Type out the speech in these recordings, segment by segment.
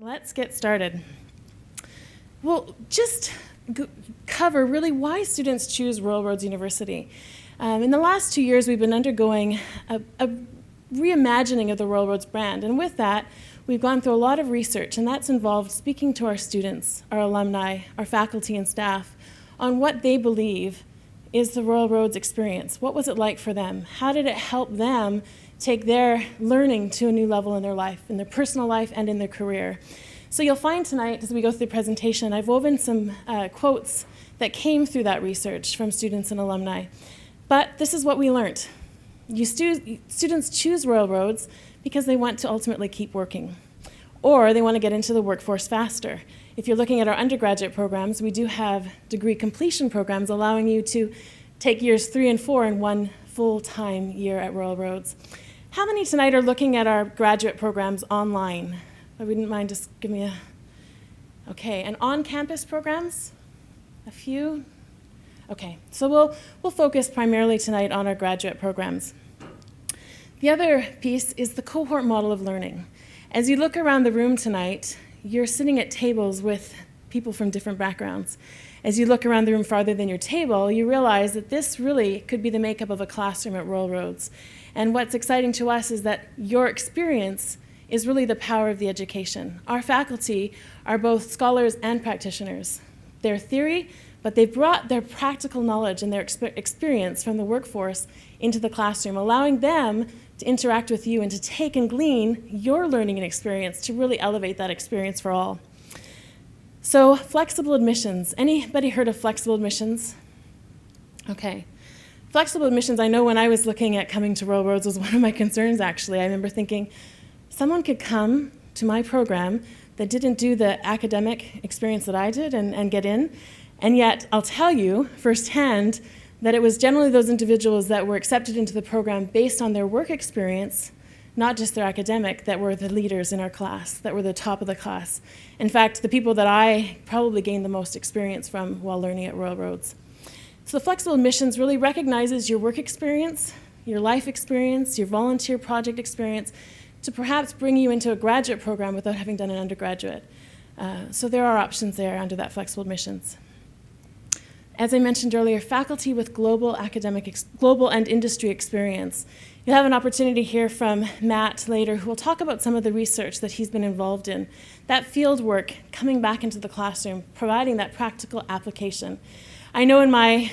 Let's get started. We'll just cover really why students choose Royal Roads University. In the last 2 years, we've been undergoing a reimagining of the Royal Roads brand, and with that, we've gone through a lot of research, and that's involved speaking to our students, our alumni, our faculty and staff on what they believe is the Royal Roads experience. What was it like for them? How did it help them take their learning to a new level in their life, in their personal life and in their career? So you'll find tonight, as we go through the presentation, I've woven some quotes that came through that research from students and alumni. But this is what we learned. Students choose Royal Roads because they want to ultimately keep working, or they want to get into the workforce faster. If you're looking at our undergraduate programs, we do have degree completion programs allowing you to take years 3 and 4 in one full-time year at Royal Roads. How many tonight are looking at our graduate programs online? I wouldn't mind just give me a... Okay, and on-campus programs? A few? Okay, so we'll focus primarily tonight on our graduate programs. The other piece is the cohort model of learning. As you look around the room tonight, you're sitting at tables with people from different backgrounds. As you look around the room farther than your table, you realize that this really could be the makeup of a classroom at Royal Roads. And what's exciting to us is that your experience is really the power of the education. Our faculty are both scholars and practitioners. They're theory, but they've brought their practical knowledge and their experience from the workforce into the classroom, allowing them to interact with you and to take and glean your learning and experience to really elevate that experience for all. So, flexible admissions. Anybody heard of flexible admissions? Okay. Flexible admissions, I know when I was looking at coming to Royal Roads was one of my concerns, actually. I remember thinking, someone could come to my program that didn't do the academic experience that I did and get in, and yet I'll tell you firsthand that it was generally those individuals that were accepted into the program based on their work experience, not just their academic, that were the leaders in our class, that were the top of the class. In fact, the people that I probably gained the most experience from while learning at Royal Roads. So the flexible admissions really recognizes your work experience, your life experience, your volunteer project experience, to perhaps bring you into a graduate program without having done an undergraduate. So there are options there under that flexible admissions. As I mentioned earlier, faculty with global and industry experience. You'll have an opportunity to hear from Matt later, who will talk about some of the research that he's been involved in. That field work, coming back into the classroom, providing that practical application. I know in my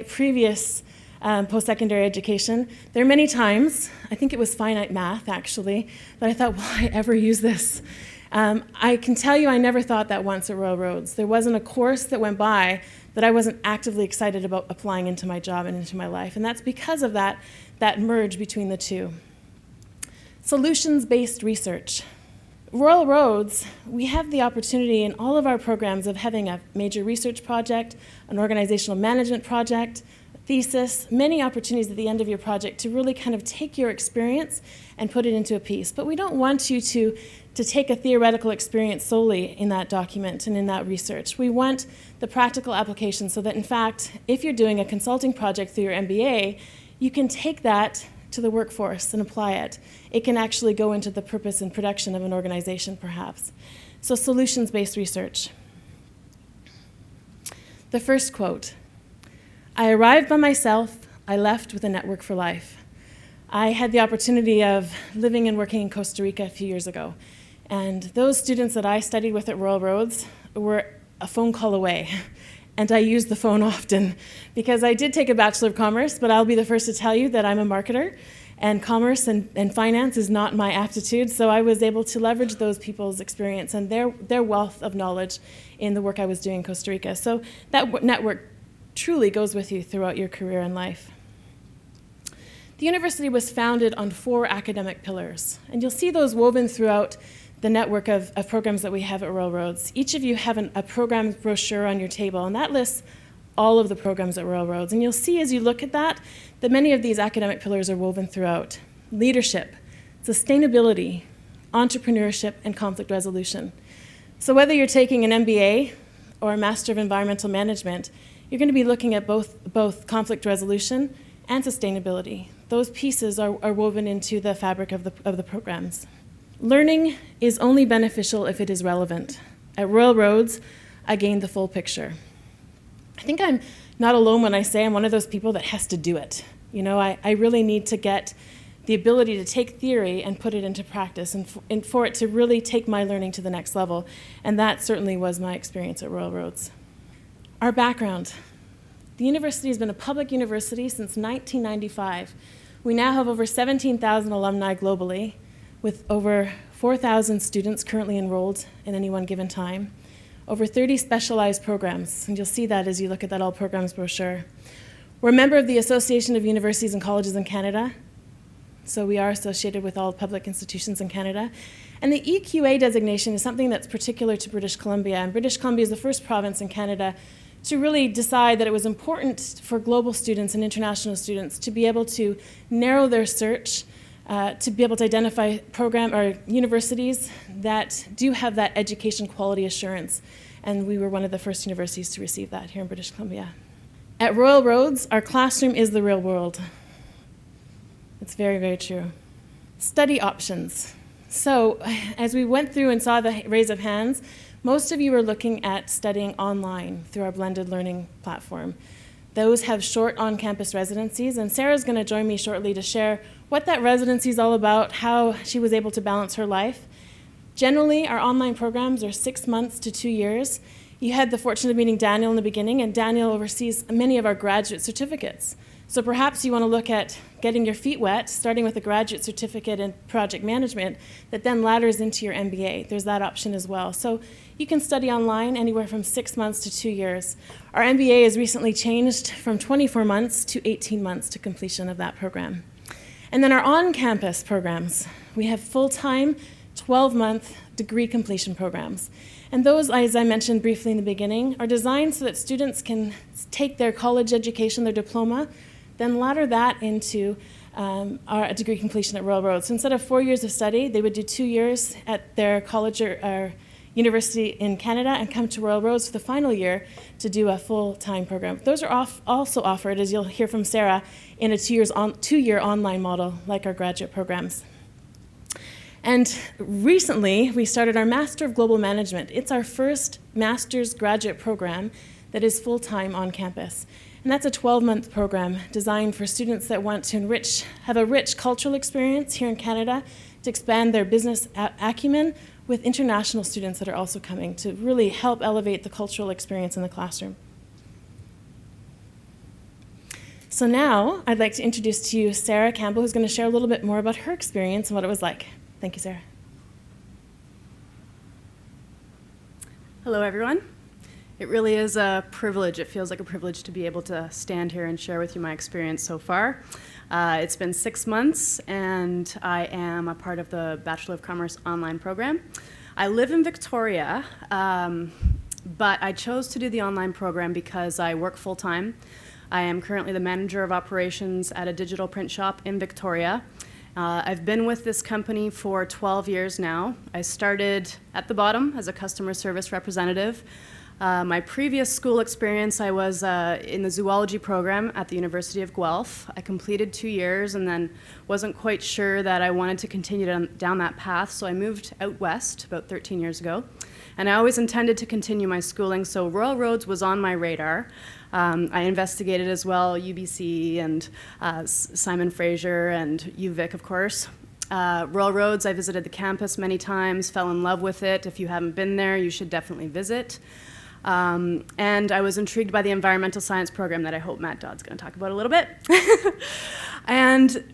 previous post-secondary education, there are many times, I think it was finite math actually, that I thought, will I ever use this? I can tell you I never thought that once at Royal Roads. There wasn't a course that went by that I wasn't actively excited about applying into my job and into my life, and that's because of that merge between the two. Solutions-based research. Royal Roads, we have the opportunity in all of our programs of having a major research project, an organizational management project, thesis, many opportunities at the end of your project to really kind of take your experience and put it into a piece. But we don't want you to take a theoretical experience solely in that document and in that research. We want the practical application so that, in fact, if you're doing a consulting project through your MBA, you can take that to the workforce and apply it. It can actually go into the purpose and production of an organization, perhaps. So solutions-based research. The first quote, I arrived by myself, I left with a network for life. I had the opportunity of living and working in Costa Rica a few years ago, and those students that I studied with at Royal Roads were a phone call away, and I used the phone often because I did take a Bachelor of Commerce, but I'll be the first to tell you that I'm a marketer, and commerce and finance is not my aptitude, so I was able to leverage those people's experience and their wealth of knowledge in the work I was doing in Costa Rica. So that network truly goes with you throughout your career and life. The university was founded on 4 academic pillars, and you'll see those woven throughout the network of programs that we have at Royal Roads. Each of you have a program brochure on your table, and that lists all of the programs at Royal Roads. And you'll see as you look at that many of these academic pillars are woven throughout. Leadership, sustainability, entrepreneurship, and conflict resolution. So whether you're taking an MBA or a Master of Environmental Management, you're going to be looking at both conflict resolution and sustainability. Those pieces are woven into the fabric of the programs. Learning is only beneficial if it is relevant. At Royal Roads, I gained the full picture. I think I'm not alone when I say I'm one of those people that has to do it. You know, I really need to get the ability to take theory and put it into practice and for it to really take my learning to the next level. And that certainly was my experience at Royal Roads. Our background. The university has been a public university since 1995. We now have over 17,000 alumni globally, with over 4,000 students currently enrolled at any one given time, over 30 specialized programs, and you'll see that as you look at that all programs brochure. We're a member of the Association of Universities and Colleges in Canada, so we are associated with all public institutions in Canada. And the EQA designation is something that's particular to British Columbia, and British Columbia is the first province in Canada to really decide that it was important for global students and international students to be able to narrow their search, to be able to identify program or universities that do have that education quality assurance. And we were one of the first universities to receive that here in British Columbia. At Royal Roads, our classroom is the real world. It's very, very true. Study options. So as we went through and saw the raise of hands, most of you are looking at studying online through our blended learning platform. Those have short on-campus residencies, and Sarah's going to join me shortly to share what that residency is all about, how she was able to balance her life. Generally, our online programs are 6 months to 2 years. You had the fortune of meeting Daniel in the beginning, and Daniel oversees many of our graduate certificates. So perhaps you want to look at getting your feet wet, starting with a graduate certificate in project management that then ladders into your MBA. There's that option as well. So you can study online anywhere from 6 months to 2 years. Our MBA has recently changed from 24 months to 18 months to completion of that program. And then our on-campus programs. We have full-time, 12-month degree completion programs. And those, as I mentioned briefly in the beginning, are designed so that students can take their college education, their diploma, then ladder that into our degree completion at Royal Roads. So instead of 4 years of study, they would do 2 years at their college or university in Canada and come to Royal Roads for the final year to do a full-time program. Those are also offered, as you'll hear from Sarah, in a 2-year online model like our graduate programs. And recently, we started our Master of Global Management. It's our first master's graduate program that is full-time on campus. And that's a 12-month program designed for students that want to have a rich cultural experience here in Canada, to expand their business acumen with international students that are also coming to really help elevate the cultural experience in the classroom. So now I'd like to introduce to you Sarah Campbell, who's going to share a little bit more about her experience and what it was like. Thank you, Sarah. Hello, everyone. It really is a privilege. It feels like a privilege to be able to stand here and share with you my experience so far. It's been 6 months, and I am a part of the Bachelor of Commerce online program. I live in Victoria, but I chose to do the online program because I work full-time. I am currently the manager of operations at a digital print shop in Victoria. I've been with this company for 12 years now. I started at the bottom as a customer service representative. My previous school experience, I was in the zoology program at the University of Guelph. I completed 2 years and then wasn't quite sure that I wanted to continue down that path, so I moved out west about 13 years ago. And I always intended to continue my schooling, so Royal Roads was on my radar. I investigated as well UBC and Simon Fraser and UVic, of course. Royal Roads, I visited the campus many times, fell in love with it. If you haven't been there, you should definitely visit. And I was intrigued by the environmental science program that I hope Matt Dodd's going to talk about a little bit. And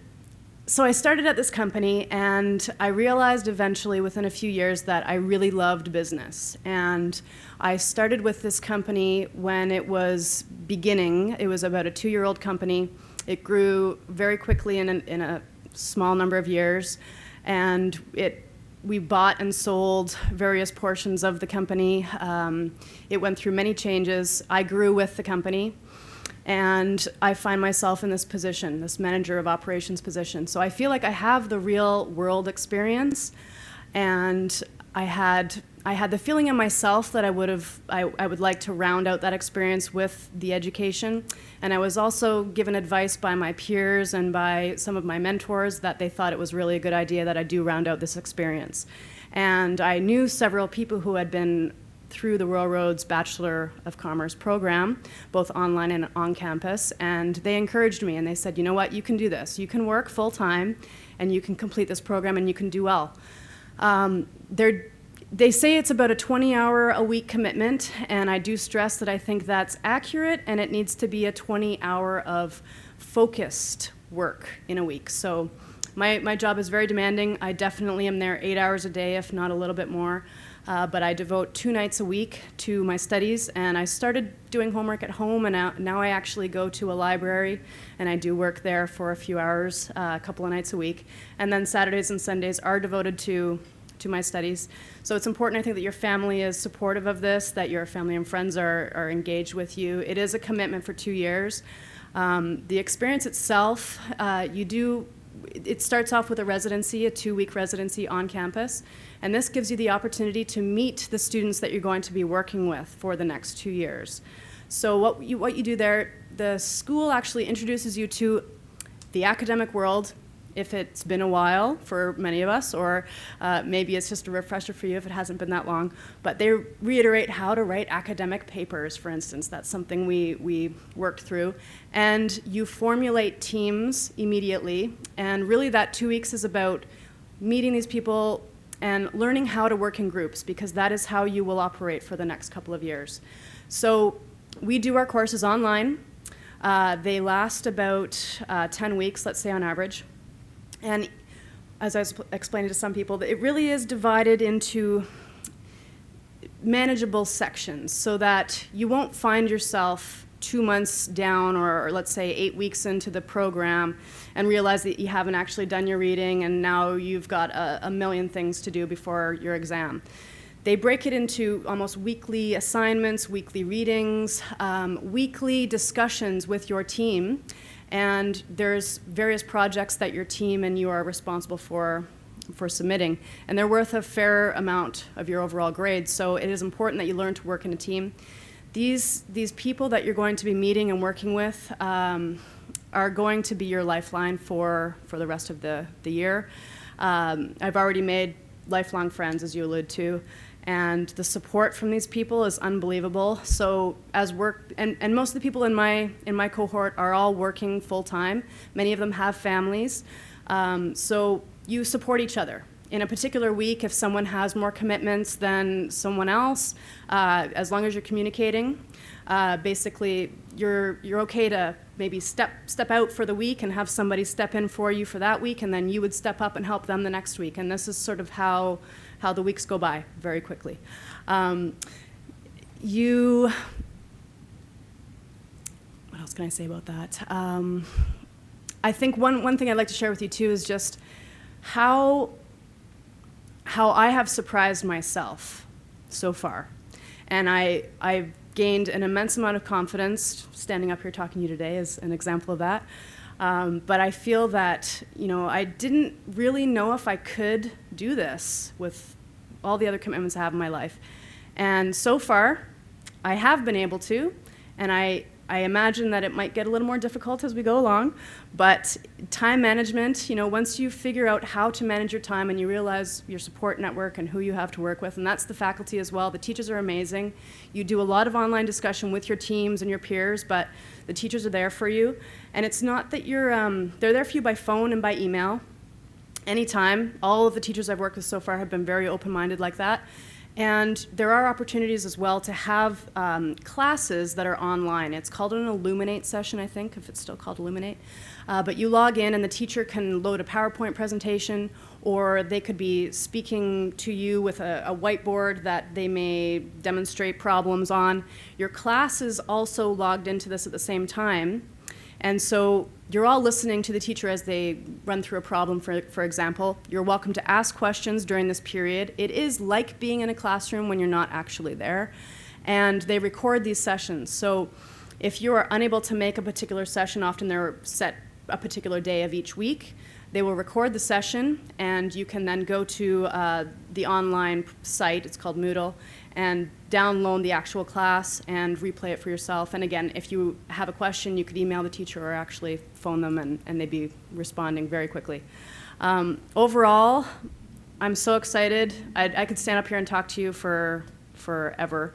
so I started at this company, and I realized eventually within a few years that I really loved business. And I started with this company when it was beginning. It was about a 2-year-old company. It grew very quickly in a small number of years, and we bought and sold various portions of the company. It went through many changes. I grew with the company, and I find myself in this position, this manager of operations position. So I feel like I have the real world experience, and I had I had the feeling in myself that I would like to round out that experience with the education. And I was also given advice by my peers and by some of my mentors that they thought it was really a good idea that I do round out this experience. And I knew several people who had been through the Royal Roads Bachelor of Commerce program, both online and on campus, and they encouraged me and they said, you know what, you can do this. You can work full-time and you can complete this program and you can do well. They say it's about a 20-hour-a-week commitment, and I do stress that I think that's accurate, and it needs to be a 20-hour of focused work in a week. So my job is very demanding. I definitely am there 8 hours a day, if not a little bit more, but I devote 2 nights a week to my studies, and I started doing homework at home, and now I actually go to a library, and I do work there for a few hours, a couple of nights a week, and then Saturdays and Sundays are devoted to my studies. So it's important, I think, that your family is supportive of this, that your family and friends are engaged with you. It is a commitment for 2 years. The experience itself, it starts off with a residency, a 2-week residency on campus, and this gives you the opportunity to meet the students that you're going to be working with for the next 2 years. So what you do there, the school actually introduces you to the academic world, if it's been a while for many of us, or maybe it's just a refresher for you if it hasn't been that long. But they reiterate how to write academic papers, for instance. That's something we worked through. And you formulate teams immediately. And really that 2 weeks is about meeting these people and learning how to work in groups, because that is how you will operate for the next couple of years. So we do our courses online. They last about 10 weeks, let's say on average. And as I was explaining to some people, it really is divided into manageable sections so that you won't find yourself 2 months down or let's say 8 weeks into the program and realize that you haven't actually done your reading and now you've got a million things to do before your exam. They break it into almost weekly assignments, weekly readings, weekly discussions with your team. And there's various projects that your team and you are responsible for submitting. And they're worth a fair amount of your overall grade. So it is important that you learn to work in a team. These people that you're going to be meeting and working with are going to be your lifeline for the rest of the year. I've already made lifelong friends, as you allude to. And the support from these people is unbelievable. So as work, and most of the people in my cohort are all working full time. Many of them have families. So you support each other. In a particular week, if someone has more commitments than someone else, as long as you're communicating, basically you're okay to maybe step out for the week and have somebody step in for you for that week, and then you would step up and help them the next week. And this is sort of how the weeks go by very quickly. What else can I say about that? I think one thing I'd like to share with you too is just how I have surprised myself so far. And I've gained an immense amount of confidence. Standing up here talking to you today is an example of that. But I feel that, I didn't really know if I could do this with all the other commitments I have in my life. And so far, I have been able to, and I imagine that it might get a little more difficult as we go along, but time management, once you figure out how to manage your time and you realize your support network and who you have to work with, and that's the faculty as well. The teachers are amazing. You do a lot of online discussion with your teams and your peers, but the teachers are there for you. And it's not that they're there for you by phone and by email, anytime. All of the teachers I've worked with so far have been very open-minded like that. And there are opportunities as well to have classes that are online. It's called an Illuminate session, I think, if it's still called Illuminate. But you log in and the teacher can load a PowerPoint presentation, or they could be speaking to you with a whiteboard that they may demonstrate problems on. Your class is also logged into this at the same time. And so you're all listening to the teacher as they run through a problem, for example. You're welcome to ask questions during this period. It is like being in a classroom when you're not actually there. And they record these sessions. So if you are unable to make a particular session, often they're set a particular day of each week, They will record the session, and you can then go to the online site, it's called Moodle, and download the actual class and replay it for yourself. And again, if you have a question, you could email the teacher or actually phone them, and they'd be responding very quickly. Overall, I'm so excited. I could stand up here and talk to you for forever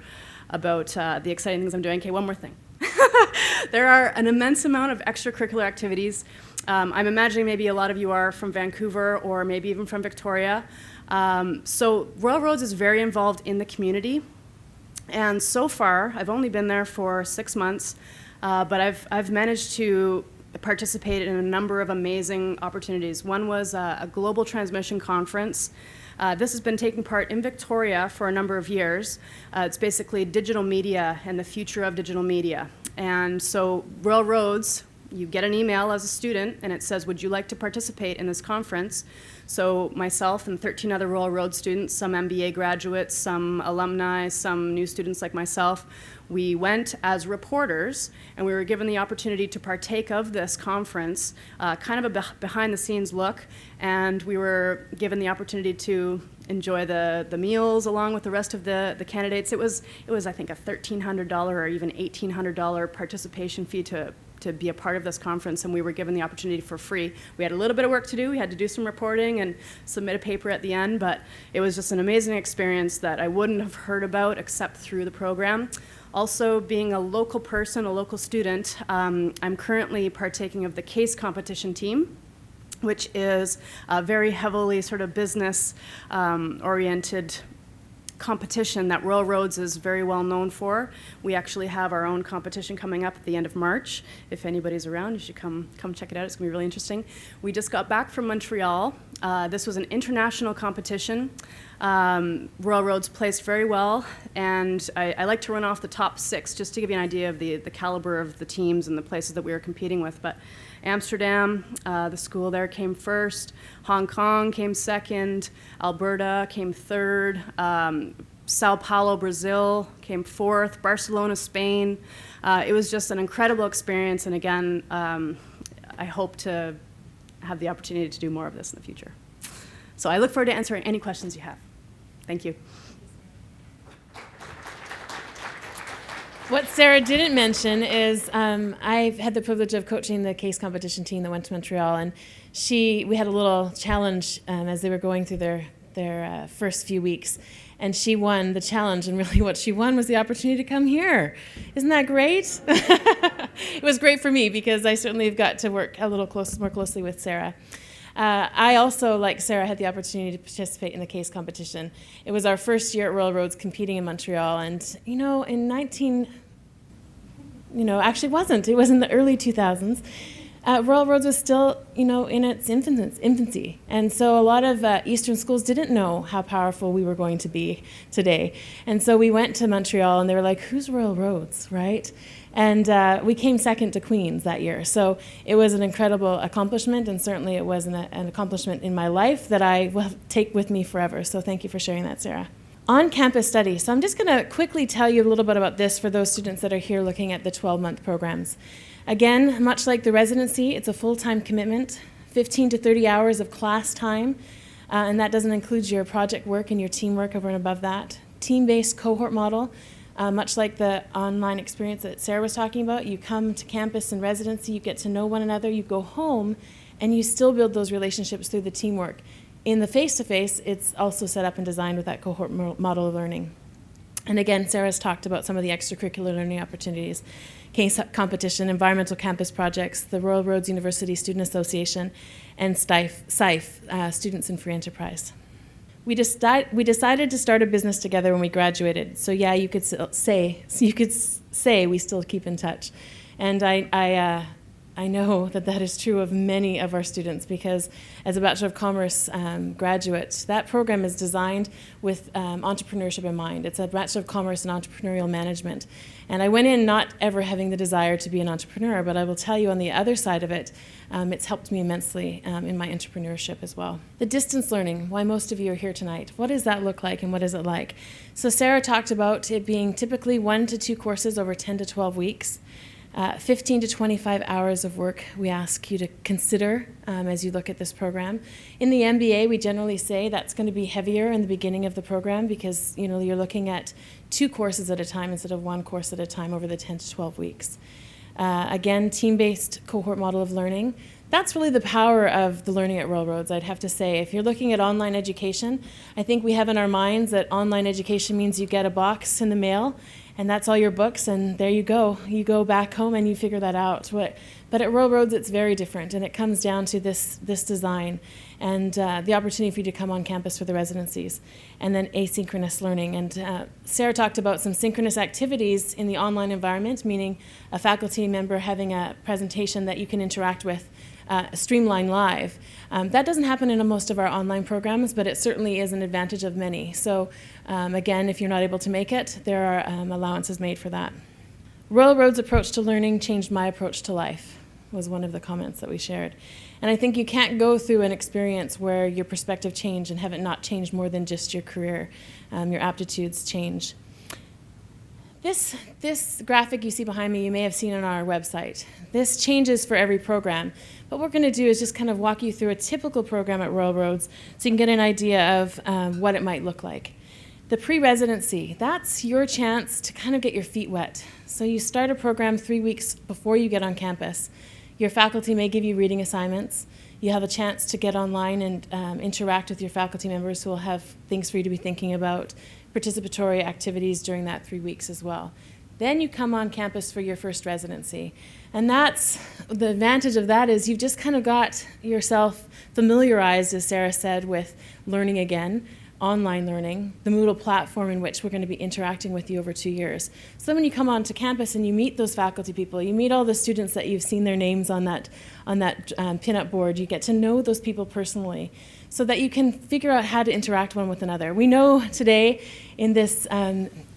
about the exciting things I'm doing. Okay, one more thing. There are an immense amount of extracurricular activities. I'm imagining maybe a lot of you are from Vancouver or maybe even from Victoria. So Royal Roads is very involved in the community. And so far, I've only been there for 6 months, but I've managed to participate in a number of amazing opportunities. One was a global transmission conference. This has been taking part in Victoria for a number of years. It's basically digital media and the future of digital media. And so Royal Roads, you get an email as a student, and it says, would you like to participate in this conference? So myself and 13 other Royal Roads students, some MBA graduates, some alumni, some new students like myself, we went as reporters, and we were given the opportunity to partake of this conference, kind of a behind-the-scenes look, and we were given the opportunity to enjoy the meals along with the rest of the candidates. It was I think a $1,300 or even $1,800 participation fee to be a part of this conference, and we were given the opportunity for free. We had a little bit of work to do. We had to do some reporting and submit a paper at the end, but it was just an amazing experience that I wouldn't have heard about except through the program. Also, being a local person, a local student, I'm currently partaking of the case competition team, which is a very heavily sort of business oriented competition that Royal Roads is very well known for. We actually have our own competition coming up at the end of March. If anybody's around, you should come check it out. It's going to be really interesting. We just got back from Montreal. This was an international competition. Royal Roads placed very well, and I like to run off the top 6 just to give you an idea of the caliber of the teams and the places that we were competing with. But Amsterdam, the school there, came first. Hong Kong came second. Alberta came third. Sao Paulo, Brazil came fourth. Barcelona, Spain. It was just an incredible experience, and again, I hope to have the opportunity to do more of this in the future. So I look forward to answering any questions you have. Thank you. What Sarah didn't mention is I've had the privilege of coaching the case competition team that went to Montreal, and we had a little challenge as they were going through their first few weeks, and she won the challenge, and really what she won was the opportunity to come here. Isn't that great? It was great for me because I certainly have got to work a little more closely with Sarah. I also, like Sarah, had the opportunity to participate in the case competition. It was our first year at Royal Roads competing in Montreal, and actually wasn't. It was in the early 2000s. Royal Roads was still, in its infancy. And so a lot of Eastern schools didn't know how powerful we were going to be today. And so we went to Montreal, and they were like, who's Royal Roads, right? And we came second to Queen's that year. So it was an incredible accomplishment, and certainly it was an accomplishment in my life that I will take with me forever. So thank you for sharing that, Sarah. On-campus study. So I'm just going to quickly tell you a little bit about this for those students that are here looking at the 12-month programs. Again, much like the residency, it's a full-time commitment, 15 to 30 hours of class time, and that doesn't include your project work and your teamwork over and above that. Team-based cohort model. Much like the online experience that Sarah was talking about, you come to campus and residency, you get to know one another, you go home, and you still build those relationships through the teamwork. In the face-to-face, it's also set up and designed with that cohort model of learning. And again, Sarah's talked about some of the extracurricular learning opportunities, case competition, environmental campus projects, the Royal Roads University Student Association, and SIFE, Students in Free Enterprise. We decided to start a business together when we graduated. So yeah, you could say we still keep in touch. And I know that is true of many of our students because as a Bachelor of Commerce graduate, that program is designed with entrepreneurship in mind. It's a Bachelor of Commerce in Entrepreneurial Management. And I went in not ever having the desire to be an entrepreneur, but I will tell you on the other side of it, it's helped me immensely in my entrepreneurship as well. The distance learning, why most of you are here tonight. What does that look like and what is it like? So Sarah talked about it being typically 1 to 2 courses over 10 to 12 weeks. 15 to 25 hours of work we ask you to consider as you look at this program. In the MBA, we generally say that's going to be heavier in the beginning of the program because you're looking at 2 courses at a time instead of 1 course at a time over the 10 to 12 weeks. Again, team-based cohort model of learning. That's really the power of the learning at Royal Roads, I'd have to say. If you're looking at online education, I think we have in our minds that online education means you get a box in the mail and that's all your books, and there you go. You go back home and you figure that out. But at Royal Roads, it's very different, and it comes down to this design and the opportunity for you to come on campus for the residencies, and then asynchronous learning. And Sarah talked about some synchronous activities in the online environment, meaning a faculty member having a presentation that you can interact with streamline live. That doesn't happen in most of our online programs, but it certainly is an advantage of many. So again, if you're not able to make it, there are allowances made for that. Royal Roads' approach to learning changed my approach to life, was one of the comments that we shared. And I think you can't go through an experience where your perspective changed and have it not changed more than just your career. Your aptitudes change. This graphic you see behind me, you may have seen on our website. This changes for every program. But what we're going to do is just kind of walk you through a typical program at Royal Roads so you can get an idea of what it might look like. The pre-residency, that's your chance to kind of get your feet wet. So you start a program 3 weeks before you get on campus. Your faculty may give you reading assignments. You have a chance to get online and interact with your faculty members who will have things for you to be thinking about, participatory activities during that 3 weeks as well. Then you come on campus for your first residency. And that's, the advantage of that is you've just kind of got yourself familiarized, as Sarah said, with learning again, online learning, the Moodle platform in which we're going to be interacting with you over 2 years. So when you come onto campus and you meet those faculty people, you meet all the students that you've seen their names on that pin-up board, you get to know those people personally so that you can figure out how to interact one with another. We know today in this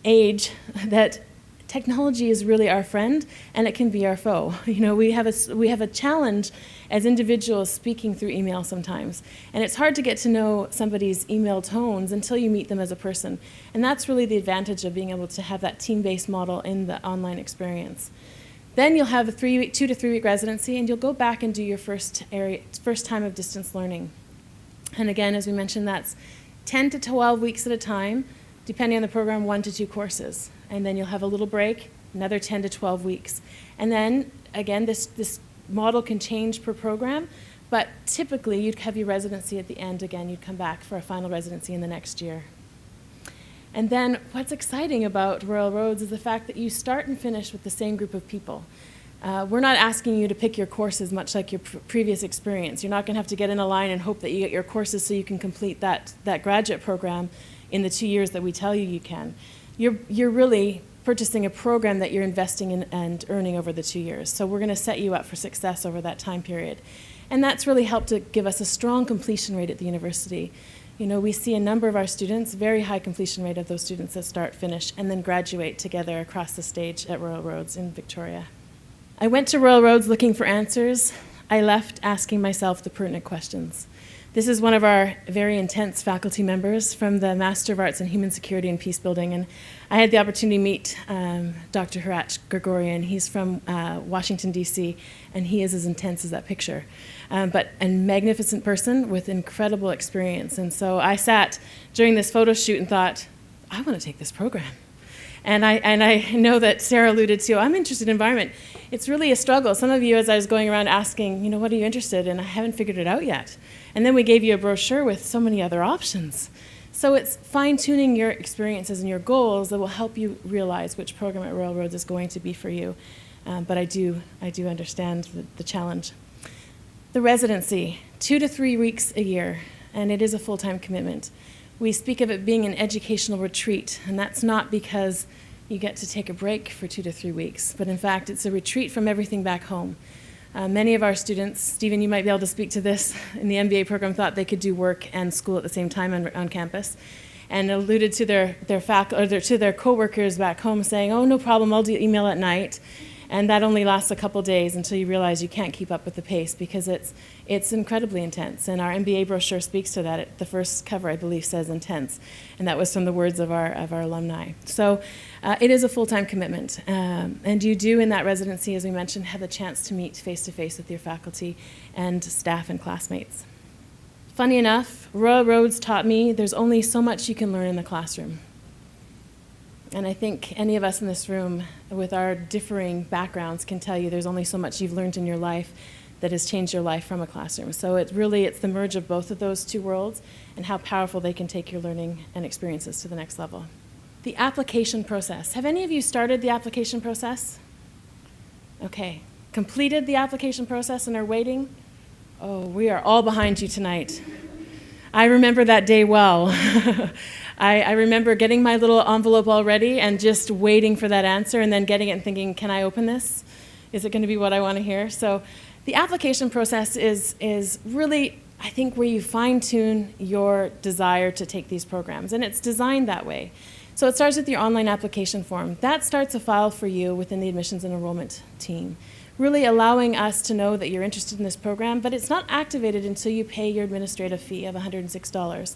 age that technology is really our friend, and it can be our foe. We have a challenge as individuals speaking through email sometimes, and it's hard to get to know somebody's email tones until you meet them as a person. And that's really the advantage of being able to have that team-based model in the online experience. Then you'll have a 2 to 3 week residency, and you'll go back and do your first time of distance learning. And again, as we mentioned, that's 10 to 12 weeks at a time, depending on the program, 1 to 2 courses. And then you'll have a little break, another 10 to 12 weeks. And then, again, this model can change per program, but typically you'd have your residency at the end again. You'd come back for a final residency in the next year. And then what's exciting about Royal Roads is the fact that you start and finish with the same group of people. We're not asking you to pick your courses much like your previous experience. You're not going to have to get in a line and hope that you get your courses so you can complete that graduate program in the 2 years that we tell you can. You're really purchasing a program that you're investing in and earning over the 2 years. So we're going to set you up for success over that time period. And that's really helped to give us a strong completion rate at the university. We see a number of our students, very high completion rate of those students that start, finish, and then graduate together across the stage at Royal Roads in Victoria. I went to Royal Roads looking for answers. I left asking myself the pertinent questions. This is one of our very intense faculty members from the Master of Arts in Human Security and Peacebuilding, and I had the opportunity to meet Dr. Hratch Gregorian. He's from Washington, D.C., and he is as intense as that picture, but a magnificent person with incredible experience. And so I sat during this photo shoot and thought, I want to take this program. And I know that Sarah alluded to, I'm interested in environment. It's really a struggle. Some of you, as I was going around asking, what are you interested in? I haven't figured it out yet. And then we gave you a brochure with so many other options. So it's fine-tuning your experiences and your goals that will help you realize which program at Royal Roads is going to be for you. But I do understand the challenge. The residency, 2 to 3 weeks a year, and it is a full-time commitment. We speak of it being an educational retreat, and that's not because you get to take a break for 2 to 3 weeks, but in fact, it's a retreat from everything back home. Many of our students, Stephen, you might be able to speak to this, in the MBA program thought they could do work and school at the same time on campus, and alluded to their coworkers back home saying, oh, no problem, I'll do email at night. And that only lasts a couple days until you realize you can't keep up with the pace because it's incredibly intense. And our MBA brochure speaks to that. The first cover, I believe, says intense. And that was from the words of our alumni. So it is a full-time commitment. And you do, in that residency, as we mentioned, have the chance to meet face-to-face with your faculty and staff and classmates. Funny enough, Royal Roads taught me there's only so much you can learn in the classroom. And I think any of us in this room with our differing backgrounds can tell you there's only so much you've learned in your life that has changed your life from a classroom. So it's the merge of both of those two worlds and how powerful they can take your learning and experiences to the next level. The application process. Have any of you started the application process? Okay. Completed the application process and are waiting? Oh, we are all behind you tonight. I remember that day well. I remember getting my little envelope all ready and just waiting for that answer and then getting it and thinking, can I open this? Is it going to be what I want to hear? So the application process is really, I think, where you fine-tune your desire to take these programs. And it's designed that way. So it starts with your online application form. That starts a file for you within the admissions and enrollment team, really allowing us to know that you're interested in this program, but it's not activated until you pay your administrative fee of $106.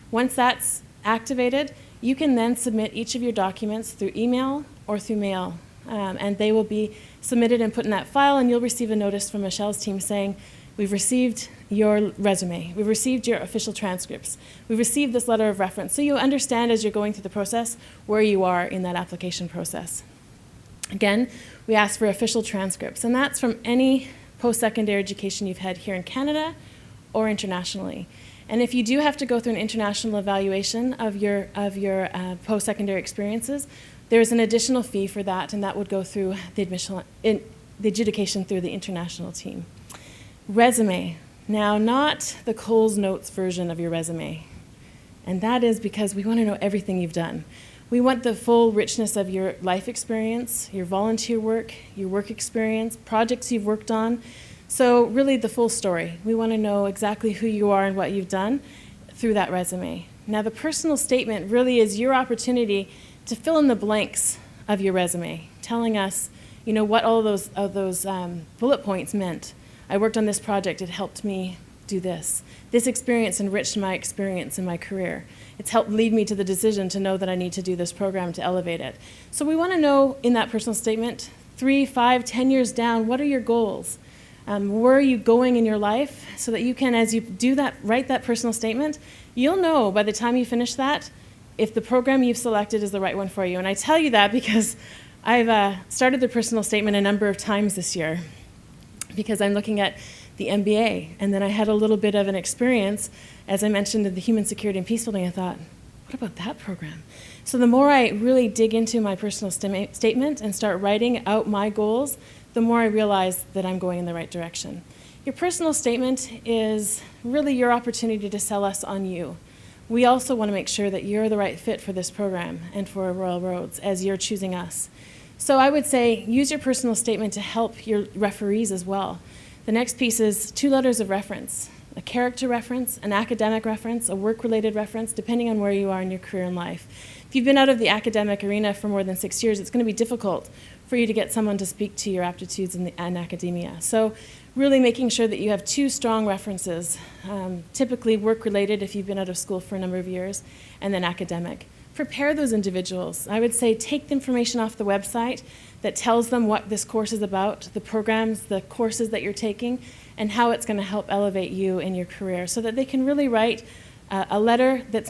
Once that's activated, you can then submit each of your documents through email or through mail, and they will be submitted and put in that file, and you'll receive a notice from Michelle's team saying, we've received your resume, we've received your official transcripts, we've received this letter of reference, so you understand as you're going through the process where you are in that application process. Again, we ask for official transcripts, and that's from any post-secondary education you've had here in Canada or internationally. And if you do have to go through an international evaluation of your post-secondary experiences, there's an additional fee for that, and that would go through the adjudication through the international team. Resume. Now, not the Coles Notes version of your resume, and that is because we want to know everything you've done. We want the full richness of your life experience, your volunteer work, your work experience, projects you've worked on. So really the full story. We want to know exactly who you are and what you've done through that resume. Now the personal statement really is your opportunity to fill in the blanks of your resume, telling us, what all of those bullet points meant. I worked on this project, it helped me do this. This experience enriched my experience in my career. It's helped lead me to the decision to know that I need to do this program to elevate it. So we want to know in that personal statement, 3, 5, 10 years down, what are your goals? Where are you going in your life? So that you can, as you do that, write that personal statement, you'll know by the time you finish that if the program you've selected is the right one for you. And I tell you that because I've started the personal statement a number of times this year because I'm looking at the MBA. And then I had a little bit of an experience, as I mentioned, in the Human Security and Peacebuilding. I thought, what about that program? So the more I really dig into my personal statement and start writing out my goals, the more I realize that I'm going in the right direction. Your personal statement is really your opportunity to sell us on you. We also want to make sure that you're the right fit for this program and for Royal Roads as you're choosing us. So I would say use your personal statement to help your referees as well. The next piece is 2 letters of reference, a character reference, an academic reference, a work-related reference, depending on where you are in your career and life. If you've been out of the academic arena for more than 6 years, it's going to be difficult for you to get someone to speak to your aptitudes in academia. So really making sure that you have 2 strong references, typically work-related if you've been out of school for a number of years, and then academic. Prepare those individuals. I would say take the information off the website that tells them what this course is about, the programs, the courses that you're taking, and how it's going to help elevate you in your career so that they can really write a letter that's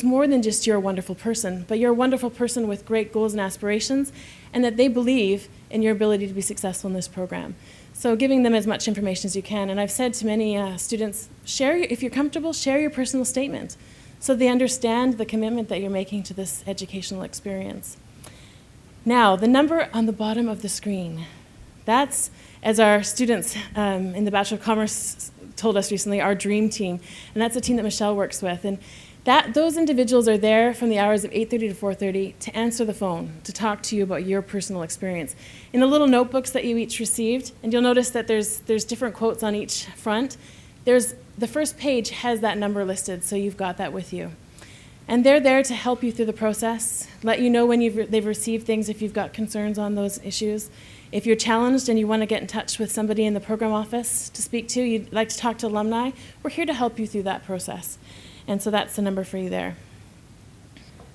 more than just you're a wonderful person, but you're a wonderful person with great goals and aspirations, and that they believe in your ability to be successful in this program. So giving them as much information as you can. And I've said to many students, if you're comfortable, share your personal statement so they understand the commitment that you're making to this educational experience. Now, the number on the bottom of the screen, that's, as our students in the Bachelor of Commerce told us recently, our dream team. And that's a team that Michelle works with. And those individuals are there from the hours of 8:30 to 4:30 to answer the phone, to talk to you about your personal experience. In the little notebooks that you each received, and you'll notice that there's different quotes on each front, the first page has that number listed, so you've got that with you. And they're there to help you through the process, let you know when they've received things if you've got concerns on those issues, If you're challenged and you want to get in touch with somebody in the program office to speak to, you'd like to talk to alumni, we're here to help you through that process. And so that's the number for you there.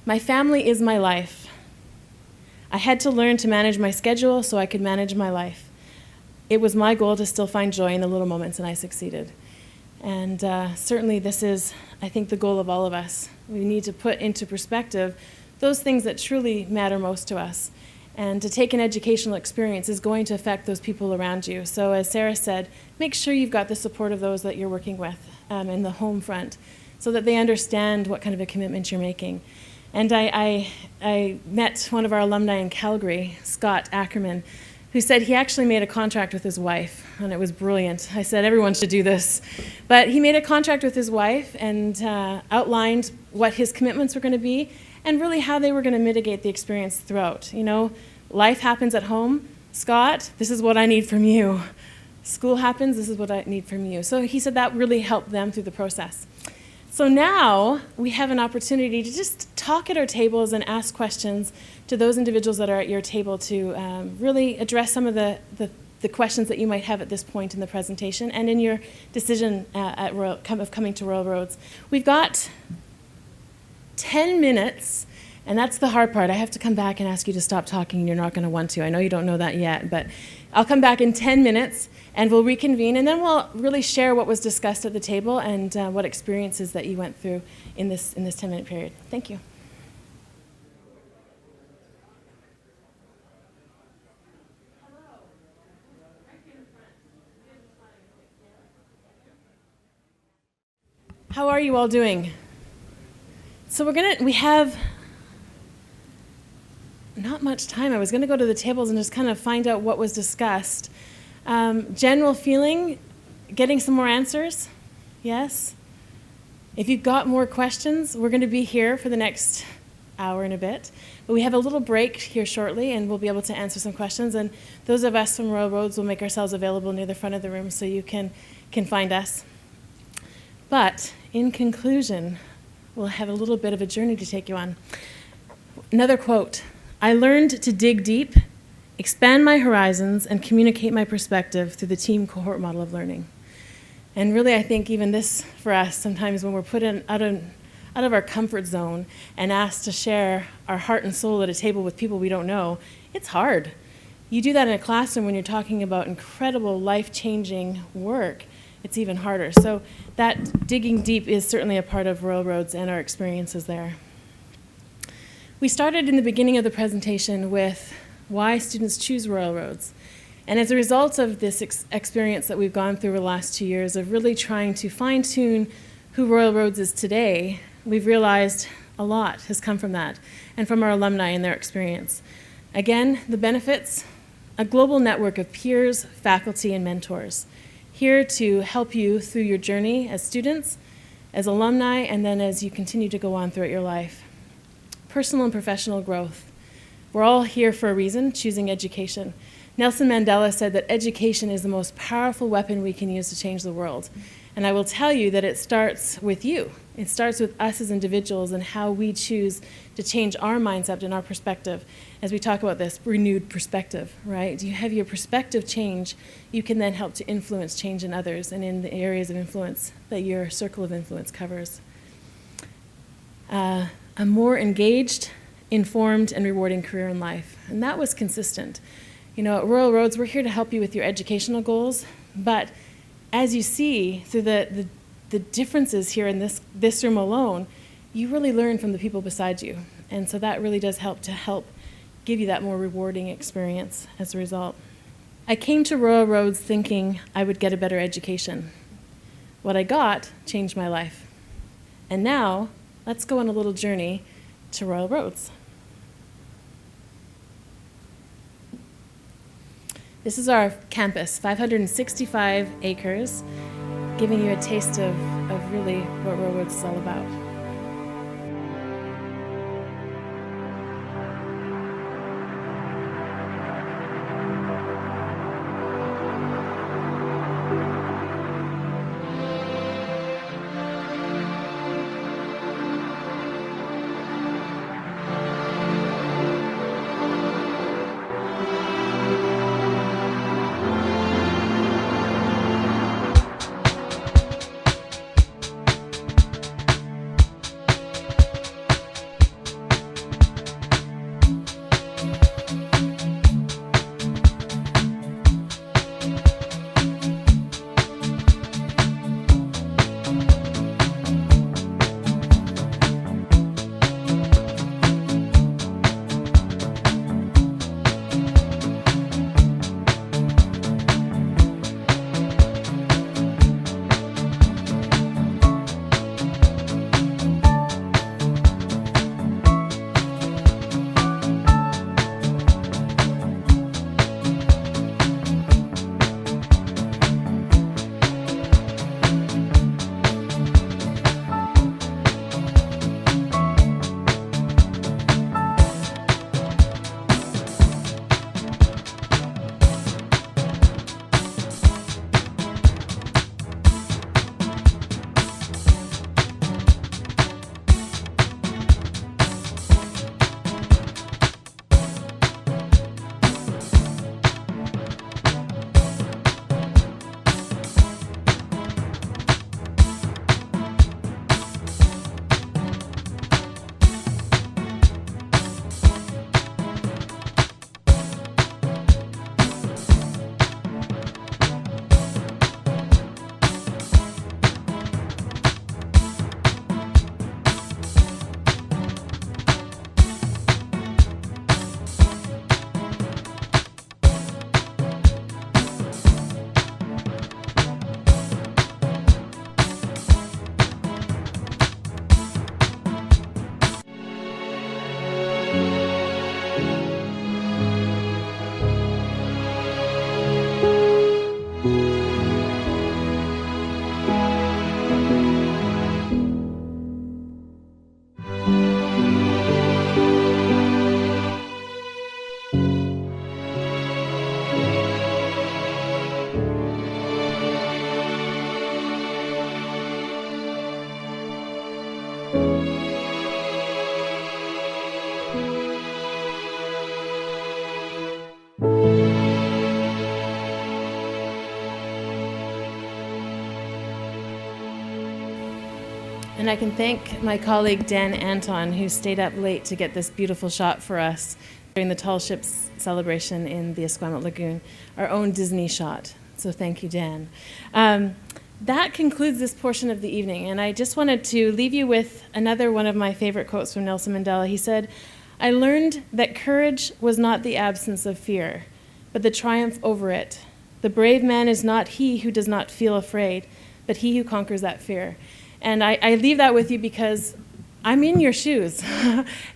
My family is my life. I had to learn to manage my schedule so I could manage my life. It was my goal to still find joy in the little moments, and I succeeded. And certainly this is, I think, the goal of all of us. We need to put into perspective those things that truly matter most to us. And to take an educational experience is going to affect those people around you. So as Sarah said, make sure you've got the support of those that you're working with in the home front so that they understand what kind of a commitment you're making. And I met one of our alumni in Calgary, Scott Ackerman, who said he actually made a contract with his wife, and it was brilliant. I said everyone should do this. But he made a contract with his wife and outlined what his commitments were going to be and really how they were going to mitigate the experience throughout. You know, life happens at home. Scott, this is what I need from you. School happens, this is what I need from you. So he said that really helped them through the process. So now we have an opportunity to just talk at our tables and ask questions to those individuals that are at your table to really address some of the questions that you might have at this point in the presentation and in your decision of coming to Royal Roads. We've got 10 minutes, and that's the hard part. I have to come back and ask you to stop talking, and you're not going to want to. I know you don't know that yet, but I'll come back in 10 minutes, and we'll reconvene, and then we'll really share what was discussed at the table and what experiences that you went through in this 10-minute period. Thank you. How are you all doing? So we have not much time. I was going to go to the tables and just kind of find out what was discussed. General feeling, getting some more answers? Yes? If you've got more questions, we're going to be here for the next hour and a bit. But we have a little break here shortly, and we'll be able to answer some questions. And those of us from Royal Roads will make ourselves available near the front of the room so you can find us. But in conclusion, we'll have a little bit of a journey to take you on. Another quote, "I learned to dig deep, expand my horizons, and communicate my perspective through the team cohort model of learning." And really, I think even this for us, sometimes when we're put out of our comfort zone and asked to share our heart and soul at a table with people we don't know, it's hard. You do that in a classroom when you're talking about incredible life-changing work. It's even harder. So that digging deep is certainly a part of Royal Roads and our experiences there. We started in the beginning of the presentation with why students choose Royal Roads. And as a result of this experience that we've gone through the last 2 years of really trying to fine-tune who Royal Roads is today, we've realized a lot has come from that and from our alumni and their experience. Again, the benefits, a global network of peers, faculty, and mentors, here to help you through your journey as students, as alumni, and then as you continue to go on throughout your life. Personal and professional growth. We're all here for a reason, choosing education. Nelson Mandela said that education is the most powerful weapon we can use to change the world. And I will tell you that it starts with you. It starts with us as individuals and how we choose to change our mindset and our perspective. As we talk about this renewed perspective, right? Do you have your perspective change? You can then help to influence change in others and in the areas of influence that your circle of influence covers. A more engaged, informed, and rewarding career in life. And that was consistent. You know, at Royal Roads, we're here to help you with your educational goals, but as you see through the differences here in this room alone, you really learn from the people beside you. And so that really does help give you that more rewarding experience as a result. I came to Royal Roads thinking I would get a better education. What I got changed my life. And now, let's go on a little journey to Royal Roads. This is our campus, 565 acres, giving you a taste of really what Royal Roads is all about. And I can thank my colleague Dan Anton, who stayed up late to get this beautiful shot for us during the Tall Ships celebration in the Esquimalt Lagoon, our own Disney shot. So thank you, Dan. That concludes this portion of the evening, and I just wanted to leave you with another one of my favorite quotes from Nelson Mandela. He said, "I learned that courage was not the absence of fear, but the triumph over it. The brave man is not he who does not feel afraid, but he who conquers that fear." And I leave that with you because I'm in your shoes.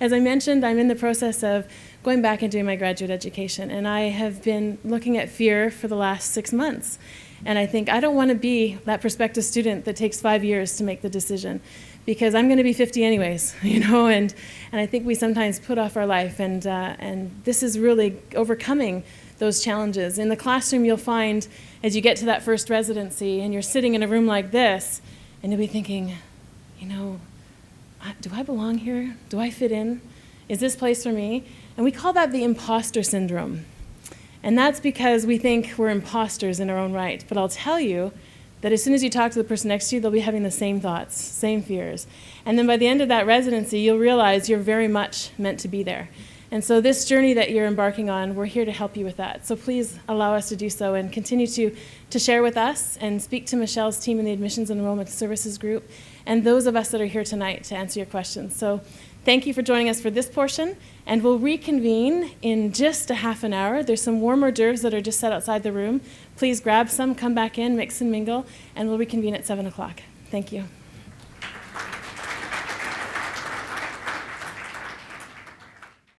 As I mentioned, I'm in the process of going back and doing my graduate education, and I have been looking at fear for the last 6 months. And I think I don't want to be that prospective student that takes 5 years to make the decision, because I'm going to be 50 anyways, and I think we sometimes put off our life, and this is really overcoming those challenges. In the classroom, you'll find, as you get to that first residency, and you're sitting in a room like this, and you'll be thinking, do I belong here? Do I fit in? Is this place for me? And we call that the Impostor Syndrome. And that's because we think we're imposters in our own right. But I'll tell you that as soon as you talk to the person next to you, they'll be having the same thoughts, same fears. And then by the end of that residency, you'll realize you're very much meant to be there. And so this journey that you're embarking on, we're here to help you with that. So please allow us to do so and continue to share with us and speak to Michelle's team in the Admissions and Enrollment Services group and those of us that are here tonight to answer your questions. So thank you for joining us for this portion, and we'll reconvene in just a half an hour. There's some warm hors d'oeuvres that are just set outside the room. Please grab some, come back in, mix and mingle, and we'll reconvene at 7 o'clock. Thank you.